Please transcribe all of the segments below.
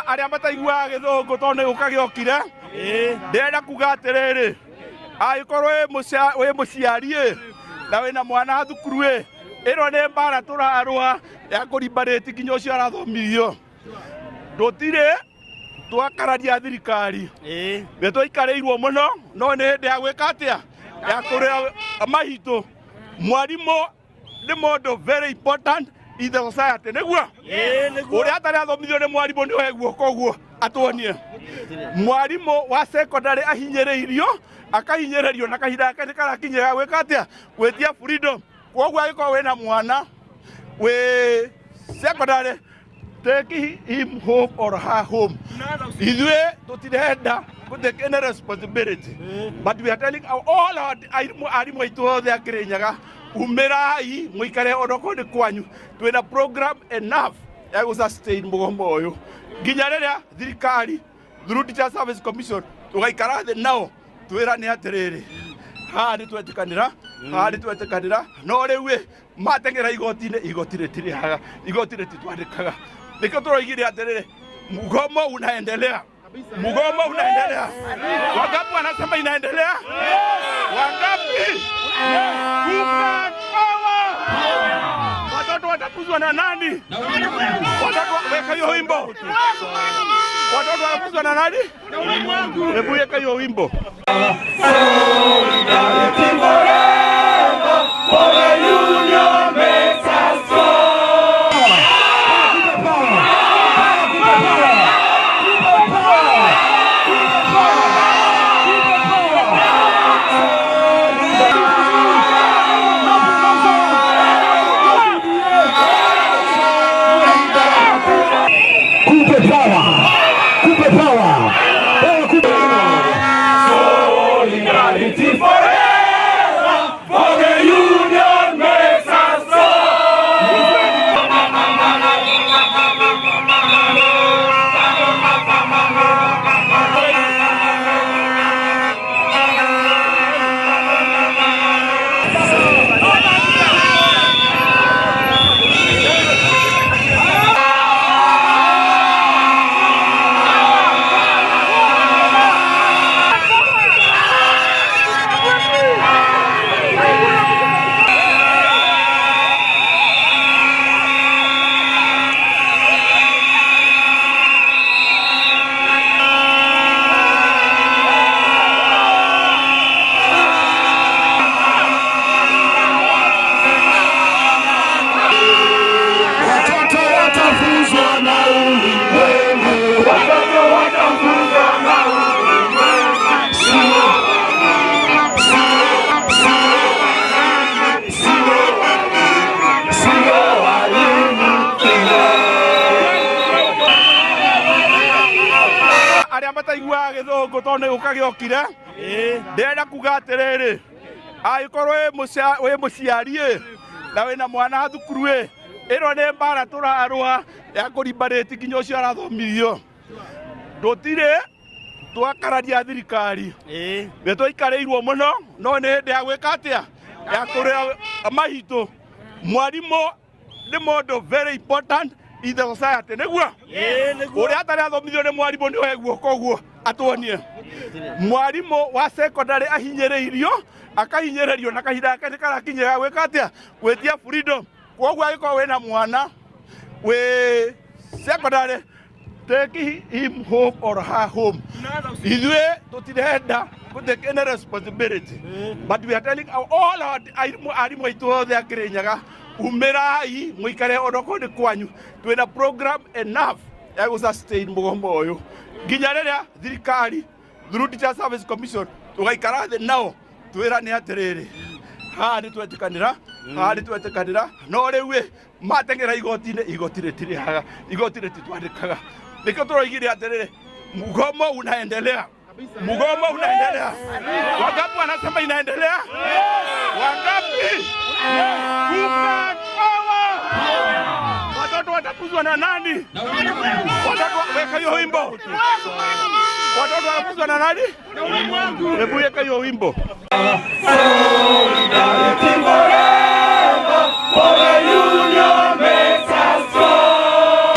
aria mataigua githungu tondu gukagiokire ndenda kuga atiriri agikorwo wi muciari na wina mwana thukuru ino ni mbara turarua ya kurimbariti nginya ucio arathomithio ndutiri twakararia thirikari ni twaikarirwo muno no ni hindi ya gwika atia ya kuria mahitu mwarimu ni mundu very important in the society niguo uria atari athomithio ni mwarimu ni weguo koguo atuonie mwarimu wa secondary ahinyiriirio akahinyiririo na kahinda gake karakinyira gwika atia gwetia freedom koguo agiko wina mwana we secondary take him home or her home ithuĩ tutirenda to take any responsibility but we are telling all our arimũ aitũ othe a Kĩrĩnyaga umirai muikare odoko ni kwanyu twina program enough ya go sustain mugomo uyu nginya riria thirikari through Teacher Service Commission tugaikara the nao twirane atiriri hari twetikanira no riu matengera igoti ritirihaga igoti rititwandikaga nikio turoigire atiriri mugomo unaendelea wangapi wanasema inaendelea wangapi watoto watakuzwa na nani watoto weka hiyo wimbo watoto watakuzwa na nani hebu weka hiyo wimbo Solidarity forever for the union makes us strong. mataigua githungu tondu gukagiokire ndenda kuga atiriri agikorwo wi muciari na wina mwana thukuru ino ni mbara turarua ya kurimbariti nginya ucio arathomithio ndutiri twakararia thirikari ni twaikarirwo muno no ni hindi ya gwika atia ya kuria mahitu mwarimu ni mundu very important in the society niguo uria atari athomithio ni mwarimu ni weguo koguo atuonie mwarimu wa secondary ahinyiriirio akahinyiririo na kahinda gake karakinyira gwika atia gwetia freedom koguo agiko wina mwana we secondary take him home or her home ithuĩ tutirenda to take any responsibility but we are telling all our arimũ aitũ othe a Kĩrĩnyaga umirai muikare odoko ni kwanyu twina program enough ya go sustain mugomo uyu nginya riria thirikari through Teacher Service Commission tugaikara the nao twirane atiriri hari twetikanira no riu matengera igoti ritirihaga igoti rititwandikaga nikio turoigire atiriri mugomo unaendelea wangapi wanasema inaendelea wangapi watoto watakuzwa na nani watoto weka hiyo wimbo watoto watakuzwa na nani hebu weka hiyo wimbo Solidarity forever for the union makes us strong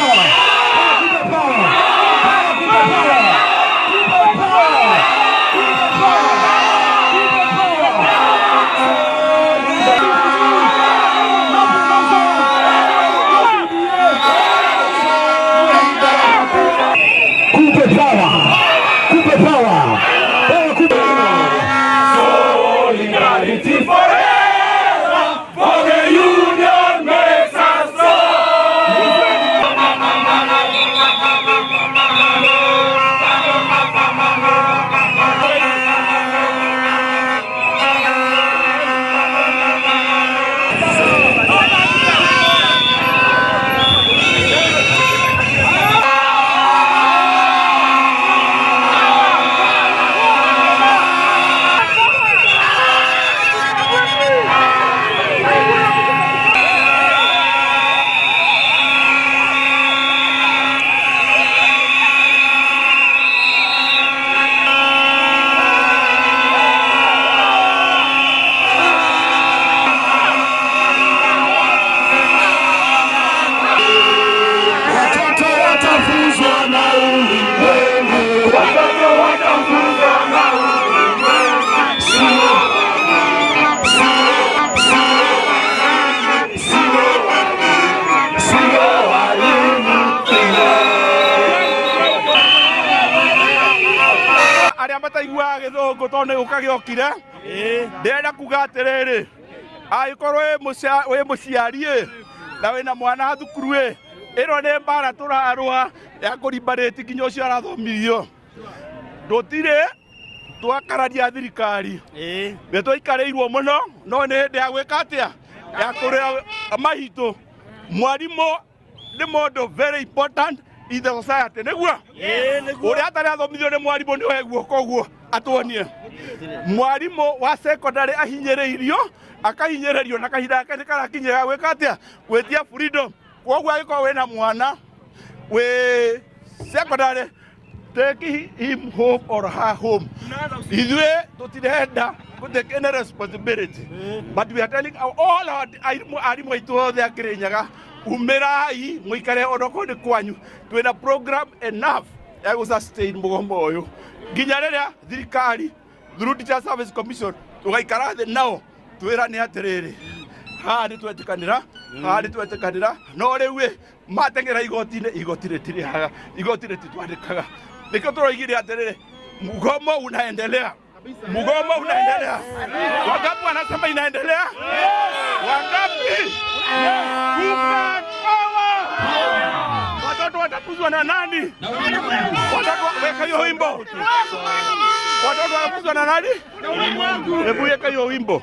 Mataigua githungu tondu ukagiokire ndenda kuga atiriri agikorwo wi muciari na wina mwana thukuru ino ni mbara turarua ya kurimbariti nginya ucio arathomithirio ndutiri twakararia thirikari ni twaikarirwo muno no ni hindi ya gwika atia ya kuria mahitu mwarimu ni mundu very important in the society niguo uria atari athomithio ni mwarimu ni weguo koguo atuonie mwarimu wa secondary ahinyiriirio akahinyiririo na kahinda yake ni karakinyira gwika atia gwetia freedom koguo agiko wina mwana we secondary take him home or her home ithuĩ tutirenda to take any responsibility but we are telling all our arimũ aitũ othe a Kĩrĩnyaga umirai muikare onoko ni kwanyu twina program enough ya go sustain mugomo uyu nginya riria thirikari through Teacher Service Commission tugaikara the nao twirane atiriri ni twetikanira no riu matengera igoti ritirihaga igoti rititwandikaga nikio turoigire atiriri mugomo unaendelea wangapi wanasema inaendelea wangapi watoto watakuzwa na nani? Watoto weka hiyo wimbo. Watoto watakuzwa na nani? Hebu weka hiyo wimbo.